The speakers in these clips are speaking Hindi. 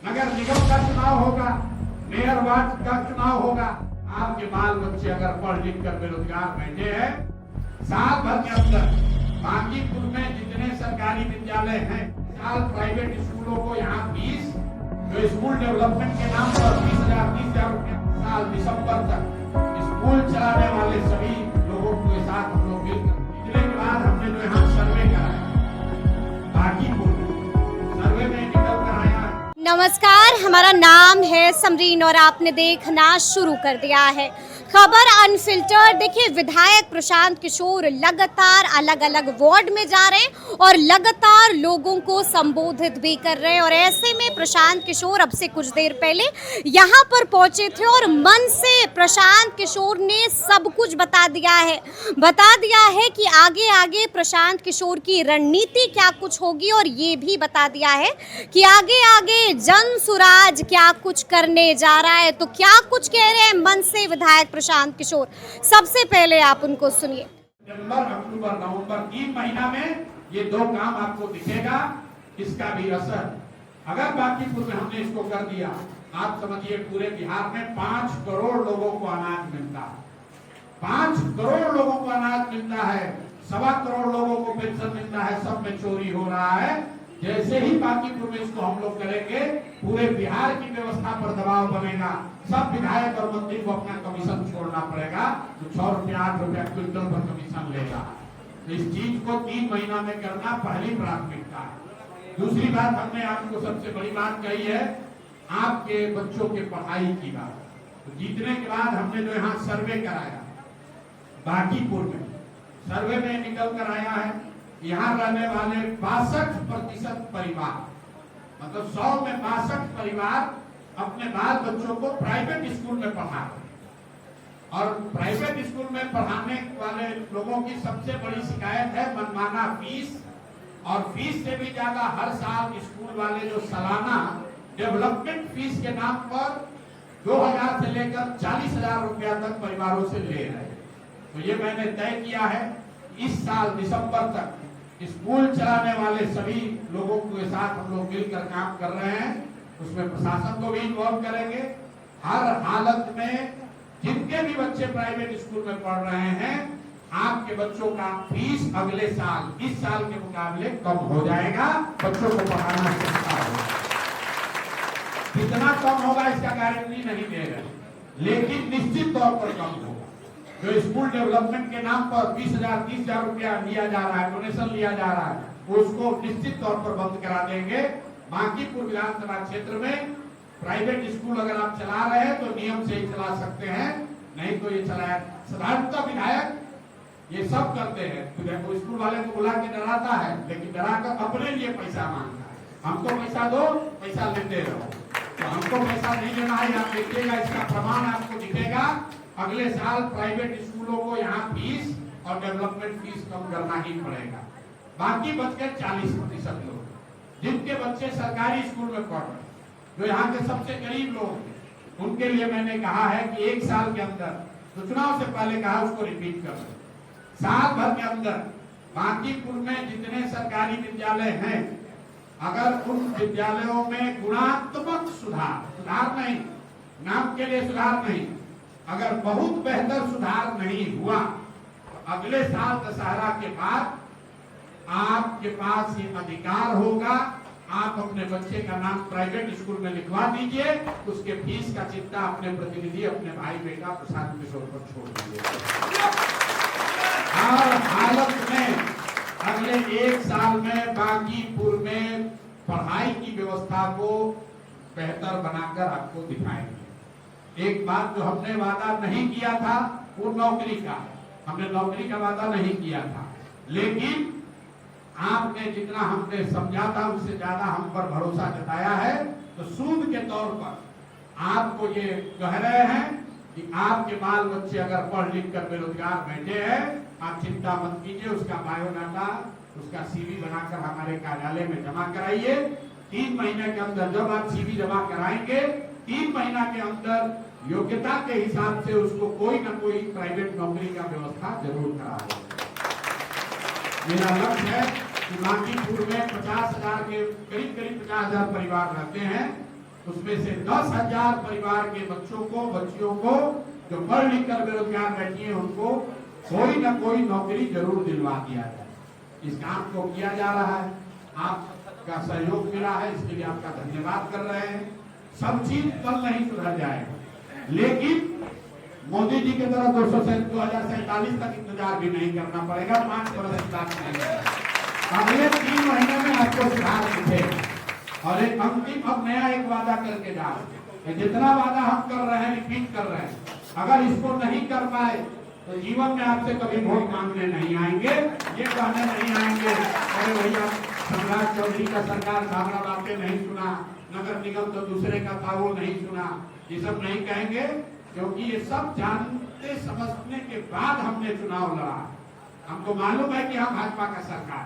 नगर निगम का चुनाव होगा, मेयर वार्ड का चुनाव होगा। आपके बाल बच्चे अगर पढ़ लिख कर बेरोजगार बैठे हैं, साल भर के अंदर बांकीपुर में जितने सरकारी विद्यालय हैं, साल प्राइवेट स्कूलों को यहाँ फीस जो स्कूल डेवलपमेंट के नाम पर 20,000-30,000 रुपया साल दिसंबर तक स्कूल चलाने वाले सभी लोगों के साथ हम लोग मिलकर इतने के बाद हमने जो यहाँ सर्वे कराया, बांकीपुर सर्वे में निकल कर आया। नमस्कार, हमारा नाम है समरीन और आपने देखना शुरू कर दिया है खबर अनफिल्टर्ड। देखिए, विधायक प्रशांत किशोर लगातार अलग अलग वार्ड में जा रहे हैं और लगातार लोगों को संबोधित भी कर रहे हैं। और ऐसे में प्रशांत किशोर अब से कुछ देर पहले यहाँ पर पहुंचे थे और मन से प्रशांत किशोर ने सब कुछ बता दिया है कि आगे आगे प्रशांत किशोर की रणनीति क्या कुछ होगी। और ये भी बता दिया है कि आगे आगे जन सुराज क्या कुछ करने जा रहा है। तो क्या कुछ कह रहे हैं मन से विधायक प्रशांत किशोर, सबसे पहले आप उनको सुनिए। सितंबर, अक्टूबर, नवंबर 3 महीना में ये 2 काम आपको दिखेगा। इसका भी असर अगर बांकीपुर में हमने इसको कर दिया, आप समझिए पूरे बिहार में 5 करोड़ लोगों को अनाज मिलता है। 5 करोड़ लोगों को अनाज मिलता है, 1.25 करोड़ लोगों को पेंशन मिलता है, सब में चोरी हो रहा है। जैसे ही बांकीपुर में इसको हम लोग करेंगे, पूरे बिहार की व्यवस्था पर दबाव बनेगा। सब विधायक और मंत्री को अपना कमीशन छोड़ना पड़ेगा, जो 6 रुपया 8 रुपया क्विंटल पर कमीशन लेगा। तो इस चीज को 3 महीना में करना पहली प्राथमिकता है। दूसरी बात हमने आपको सबसे बड़ी बात कही है, आपके बच्चों के पढ़ाई की बात। तो जीतने के बाद हमने जो यहाँ सर्वे कराया बांकीपुर में, सर्वे में निकल कर आया है यहाँ रहने वाले 62% परिवार, मतलब 100 में 62 परिवार अपने बाल बच्चों को प्राइवेट स्कूल में पढ़ा रहे। और प्राइवेट स्कूल में पढ़ाने वाले लोगों की सबसे बड़ी शिकायत है मनमाना फीस। और फीस से भी ज्यादा हर साल स्कूल वाले जो सालाना डेवलपमेंट फीस के नाम पर 2,000 से लेकर 40,000 रुपया तक परिवारों से ले रहे हैं। तो ये मैंने तय किया है, इस साल दिसंबर तक स्कूल चलाने वाले सभी लोगों के साथ हम लोग मिलकर काम कर रहे हैं। उसमें प्रशासन को भी इन्वॉल्व करेंगे। हर हालत में जिनके भी बच्चे प्राइवेट स्कूल में पढ़ रहे हैं, आपके बच्चों का फीस अगले साल इस साल के मुकाबले कम हो जाएगा। बच्चों को पढ़ाना सस्ता होगा। कितना कम होगा इसका गारंटी नहीं दे रहे, लेकिन निश्चित तौर पर कम होगा। जो स्कूल डेवलपमेंट के नाम पर 20,000-30,000 रुपया लिया जा रहा है, डोनेशन लिया जा रहा है, उसको निश्चित तौर पर बंद करा देंगे। बांकीपुर विधानसभा क्षेत्र में प्राइवेट स्कूल अगर आप चला रहे हैं तो नियम से ही चला सकते हैं, नहीं तो ये चलाया। साधारणतः विधायक ये सब करते हैं, तो स्कूल वाले को बुला के डराता है, लेकिन डराकर अपने लिए पैसा मांगता है। हमको पैसा दो, पैसा लेते रहो। तो हमको पैसा नहीं लेना है, आप देखिएगा, इसका प्रमाण आपको दिखेगा। अगले साल प्राइवेट स्कूलों को यहाँ फीस और डेवलपमेंट फीस कम करना ही पड़ेगा। बाकी बच गए 40% लोग जिनके बच्चे सरकारी स्कूल में पढ़ रहे, जो यहाँ के सबसे गरीब लोग हैं, उनके लिए मैंने कहा है कि 1 साल के अंदर, तो चुनाव से पहले कहा, उसको रिपीट कर रहे, साल भर के अंदर बांकीपुर में जितने सरकारी विद्यालय हैं, अगर उन विद्यालयों में गुणात्मक सुधार नहीं, नाम के लिए सुधार नहीं, अगर बहुत बेहतर सुधार नहीं हुआ, तो अगले साल दशहरा के बाद आपके पास ये अधिकार होगा, आप अपने बच्चे का नाम प्राइवेट स्कूल में लिखवा दीजिए, उसके फीस का चिंता अपने प्रतिनिधि, अपने भाई बेटा प्रशांत किशोर पर छोड़ दीजिए। हर हालत में अगले 1 साल में बांकीपुर में पढ़ाई की व्यवस्था को बेहतर बनाकर आपको दिखाएंगे। एक बात जो हमने वादा नहीं किया था, वो नौकरी का, हमने नौकरी का वादा नहीं किया था, लेकिन आपने जितना हमने समझा था उससे ज्यादा हम पर भरोसा जताया है। तो सूद के तौर पर आपको ये कह रहे हैं कि आपके बाल बच्चे अगर पढ़ लिख कर बेरोजगार बैठे हैं, आप चिंता मत कीजिए, उसका बायोडाटा, उसका सीवी बनाकर हमारे कार्यालय में जमा कराइए। 3 महीने के अंदर जब आप सीवी जमा कराएंगे, 3 महीना के अंदर योग्यता के हिसाब से उसको कोई न कोई प्राइवेट नौकरी का व्यवस्था जरूर करा देगा। मेरा लक्ष्य है कि बांकीपुर में 50,000 के करीब 50,000 परिवार रहते हैं। उसमें से 10,000 परिवार के बच्चों को, बच्चियों को जो पढ़ लिख कर बेरोजगार बैठी है, उनको कोई न कोई नौकरी जरूर दिलवा दिया जाए। इस काम को किया जा रहा है, आपका सहयोग मिला है, इसके लिए आपका धन्यवाद कर रहे हैं। सब चीज कल नहीं सुधर जाएगा, लेकिन मोदी जी की तरह 2047 तक इंतजार भी नहीं करना पड़ेगा। 5 वर्ष की बात नहीं है, अगले 3 महीने में आपको सुधार दिखेगा। और एक अंतिम अब नया एक वादा करके जा रहे हैं, जितना वादा हम कर रहे हैं रिपीट कर रहे हैं। अगर इसको नहीं कर पाए तो जीवन में आपसे कभी वोट मांगने नहीं आएंगे, ये कहने नहीं आएंगे अरे भैया सम्राट चौधरी का सरकार भागड़ा बातें नहीं सुना, नगर निगम तो दूसरे का था वो नहीं सुना, ये सब नहीं कहेंगे, क्योंकि ये सब जानते समझने के बाद हमने चुनाव लड़ा। हमको मालूम है कि हम भाजपा का सरकार,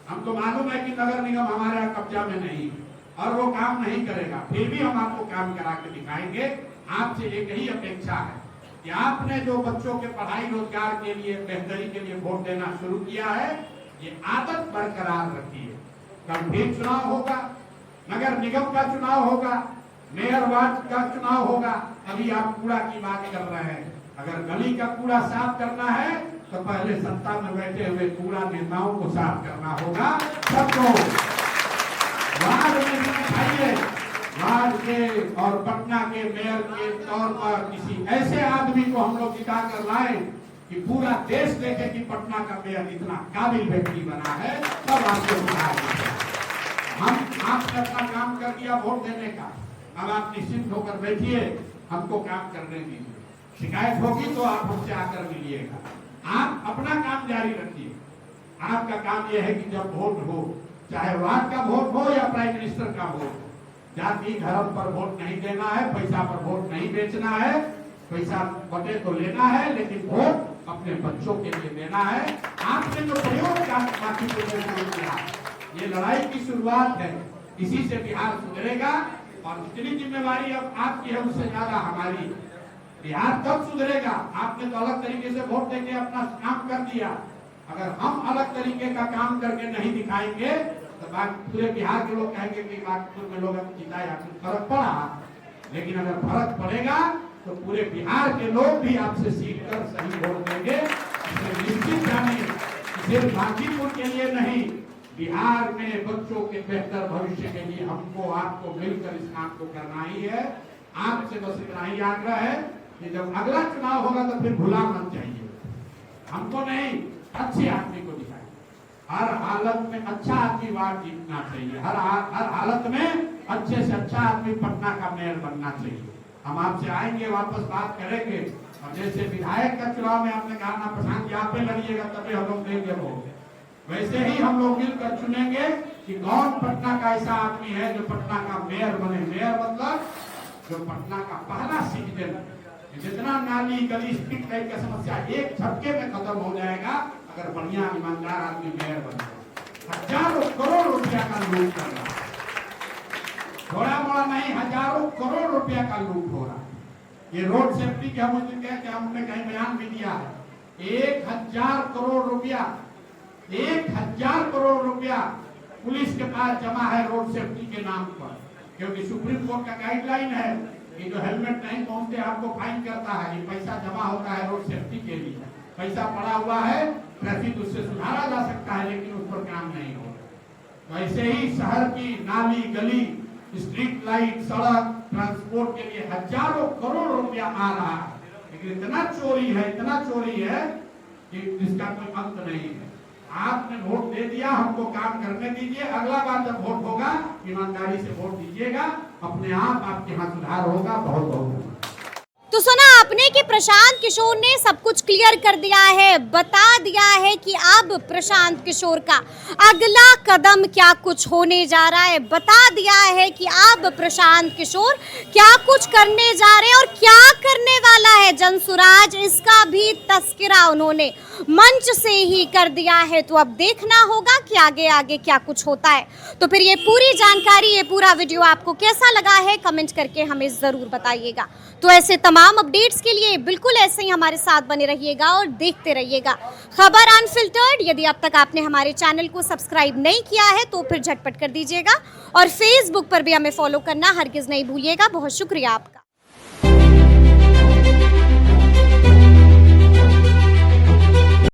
हमको मालूम है कि नगर निगम हमारे यहाँ कब्जा में नहीं और वो काम नहीं करेगा, फिर भी हम आपको काम करा के दिखाएंगे। आपसे एक ही अपेक्षा है कि आपने जो बच्चों के पढ़ाई रोजगार के लिए, बेहतरी के लिए वोट देना शुरू किया है, ये आदत बरकरार रखिए। कल फिर चुनाव होगा, नगर निगम का चुनाव होगा, मेयर वार्ड का चुनाव होगा। अभी आप कूड़ा की बात कर रहे हैं, अगर गली का कूड़ा साफ करना है तो पहले सत्ता में बैठे हुए कूड़ा नेताओं को साफ करना होगा। सबको वार्ड में दिखाइए, वार्ड के और पटना के मेयर के तौर पर किसी ऐसे आदमी को हम लोग जिता कर लाए कि पूरा देश देखे कि पटना का मेयर इतना काबिल व्यक्ति बना है, तब आपको सुधार। हम आपने अपना काम कर दिया वोट देने का, अब आप निश्चिंत होकर बैठिए, हमको काम करने दीजिए। शिकायत होगी तो आप हमसे आकर मिलिएगा, आप अपना काम जारी रखिए। आपका काम यह है कि जब वोट हो, चाहे वार्ड का वोट हो या प्राइम मिनिस्टर का वोट हो, जाति धर्म पर वोट नहीं देना है, पैसा पर वोट नहीं बेचना है, पैसा बटे तो लेना है, लेकिन वोट अपने बच्चों के लिए देना है। आपने जो प्रयोग किया, ये लड़ाई की शुरुआत है, इसी से बिहार सुधरेगा। और जितनी जिम्मेवारी अब आपकी है उससे ज्यादा हमारी। बिहार तब सुधरेगा, आपने तो अलग तरीके से वोट देके अपना काम कर दिया, अगर हम अलग तरीके का काम करके नहीं दिखाएंगे तो पूरे बिहार के लोग कहेंगे कि बागपुर में लोग जिताया, फर्क पड़ा। लेकिन अगर फर्क पड़ेगा तो पूरे बिहार के लोग भी आपसे सीख कर सही वोट देंगे। निश्चित जानिए, सिर्फ गाजीपुर के लिए नहीं, बिहार में बच्चों के बेहतर भविष्य के लिए हमको आपको मिलकर इस काम को करना ही है। आपसे बस इतना ही आग्रह है कि जब अगला चुनाव होगा तो फिर भुला मत जाइए, हमको नहीं, अच्छे आदमी को दिखाइए। हर हालत में अच्छा आदमी वार्ड जीतना चाहिए, हर हालत में अच्छे से अच्छा आदमी पटना का मेयर बनना चाहिए। हम आपसे आएंगे, वापस बात करेंगे। और जैसे विधायक का चुनाव में आपने कहा ना प्रशांत यहाँ पे लड़िएगा तभी हम लोग देंगे वोट, वैसे ही हम लोग मिलकर चुनेंगे कि कौन पटना का ऐसा आदमी है जो पटना का मेयर बने। मेयर मतलब जो पटना का पहला सिटीजन, जितना नाली गली स्ट्रीट लाइट का समस्या एक झटके में खत्म हो जाएगा अगर बढ़िया ईमानदार आदमी मेयर बन जाए। हजारों करोड़ रुपया का लूट कर रहा है, थोड़ा मोड़ा नहीं, हजारों करोड़ रुपया का लूट हो रहा है। ये रोड सेफ्टी के हम हमने कहीं बयान भी दिया है, 1000 करोड़ रुपया, 1000 करोड़ रुपया पुलिस के पास जमा है रोड सेफ्टी के नाम पर। क्योंकि सुप्रीम कोर्ट का गाइडलाइन है कि जो हेलमेट नहीं पहनते आपको फाइन करता है, ये पैसा जमा होता है रोड सेफ्टी के लिए, पैसा पड़ा हुआ है, ट्रैफिक उससे सुधारा जा सकता है, लेकिन उस पर काम नहीं हो रहा। वैसे ही शहर की नाली गली स्ट्रीट लाइट सड़क ट्रांसपोर्ट के लिए हजारों करोड़ रुपया आ रहा है, लेकिन इतना चोरी है, इतना चोरी है कि जिसका कोई अंत नहीं है। आपने वोट दे दिया, हमको काम करने दीजिए, अगला बार जब वोट होगा ईमानदारी से वोट दीजिएगा, अपने आप आपके यहाँ सुधार होगा। बहुत बहुत तो सुना आपने कि प्रशांत किशोर ने सब कुछ क्लियर कर दिया है, बता दिया है कि अब प्रशांत किशोर का अगला कदम क्या कुछ होने जा रहा है, बता दिया है कि अब प्रशांत किशोर क्या कुछ करने जा रहे हैं और क्या करने वाला है जनसुराज, इसका भी तस्करा उन्होंने मंच से ही कर दिया है। तो अब देखना होगा कि आगे आगे क्या कुछ होता है। तो फिर ये पूरी जानकारी, ये पूरा वीडियो आपको कैसा लगा है, कमेंट करके हमें ज़रूर बताइएगा। तो ऐसे तमाम तमाम अपडेट्स के लिए बिल्कुल ऐसे ही हमारे साथ बने रहिएगा और देखते रहिएगा खबर अनफिल्टर्ड। यदि अब तक आपने हमारे चैनल को सब्सक्राइब नहीं किया है तो फिर झटपट कर दीजिएगा और फेसबुक पर भी हमें फॉलो करना हरगिज़ नहीं भूलिएगा। बहुत शुक्रिया आपका।